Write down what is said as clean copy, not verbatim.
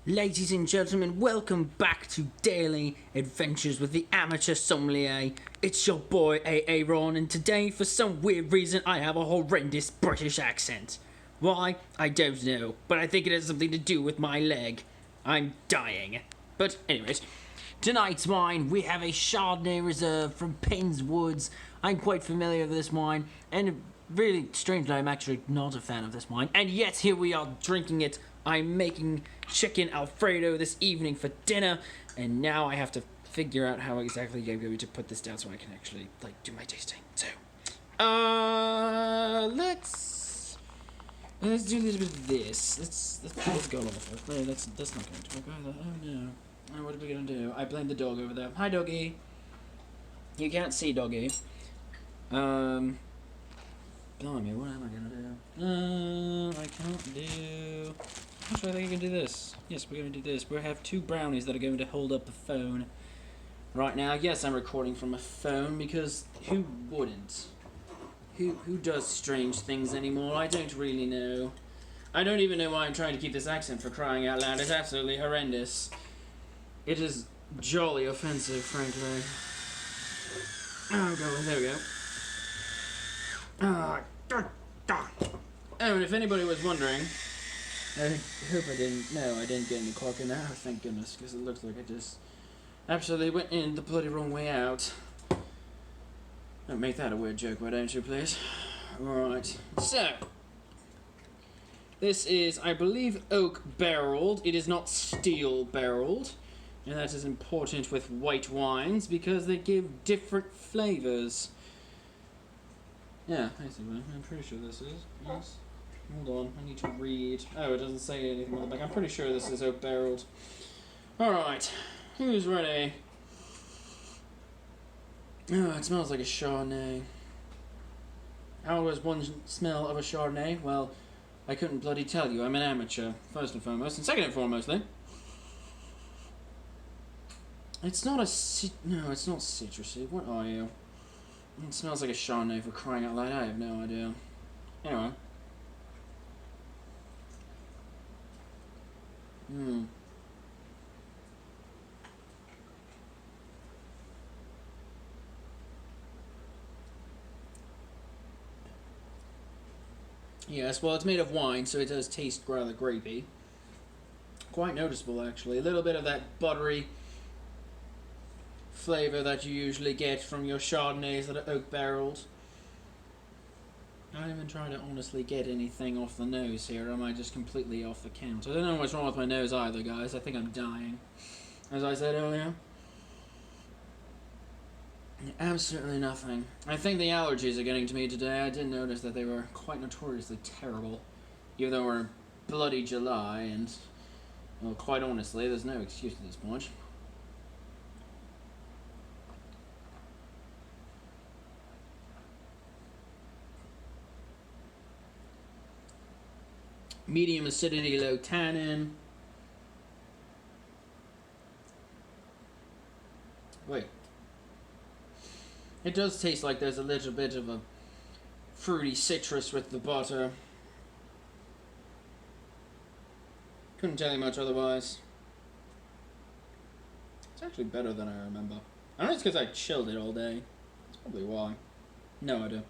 Ladies and gentlemen, welcome back to Daily Adventures with the Amateur Sommelier. It's your boy Aaron, and today, for some weird reason, I have a horrendous British accent. Why? I don't know, but I think it has something to do with my leg. I'm dying. But anyways, tonight's wine, we have a Chardonnay Reserve from Payne's Woods. I'm quite familiar with this wine, and really strangely, I'm actually not a fan of this wine. And yet, here we are drinking it. I'm making chicken alfredo this evening for dinner, and now I have to figure out how exactly I'm going to put this down so I can actually, do my tasting. So, let's do a little bit of this. Let's go off. Okay, that's not going to work either. Oh no. Oh, what are we going to do? I blame the dog over there. Hi, doggy. You can't see, doggy. Blimey, what am I going to do? I can't do... Actually, I think I can do this. Yes, we're going to do this. We have two brownies that are going to hold up the phone right now. Yes, I'm recording from a phone because who wouldn't? Who does strange things anymore? I don't really know. I don't even know why I'm trying to keep this accent, for crying out loud. It's absolutely horrendous. It is jolly offensive, frankly. Oh, God, there we go. Oh, and if anybody was wondering... I hope I didn't... No, I didn't get any cork in there. Oh, thank goodness, because it looks like I just absolutely went in the bloody wrong way out. Don't make that a weird joke, why don't you, please? Alright, so... This is, I believe, oak barreled. It is not steel barreled. And that is important with white wines, because they give different flavours. Yeah, basically. I'm pretty sure this is. Yes. Hold on, I need to read. Oh, it doesn't say anything on the back. I'm pretty sure this is oak barreled. Alright, who's ready? Oh, it smells like a Chardonnay. How was one smell of a Chardonnay? Well, I couldn't bloody tell you. I'm an amateur, first and foremost. And second and foremostly, it's not a... No, it's not citrusy. What are you? It smells like a Chardonnay, for crying out loud. I have no idea. Anyway. Yes, well, it's made of wine, so it does taste rather grapey. Quite noticeable, actually. A little bit of that buttery flavour that you usually get from your Chardonnays that are oak barreled. I'm even trying to honestly get anything off the nose here, or am I just completely off the count? I don't know what's wrong with my nose either, guys. I think I'm dying. As I said earlier. Absolutely nothing. I think the allergies are getting to me today. I did notice that they were quite notoriously terrible. Even though we're bloody July, and, well, quite honestly, there's no excuse at this point. Medium acidity, low tannin. Wait. It does taste like there's a little bit of a fruity citrus with the butter. Couldn't tell you much otherwise. It's actually better than I remember. I don't know if it's because I chilled it all day. That's probably why. No idea.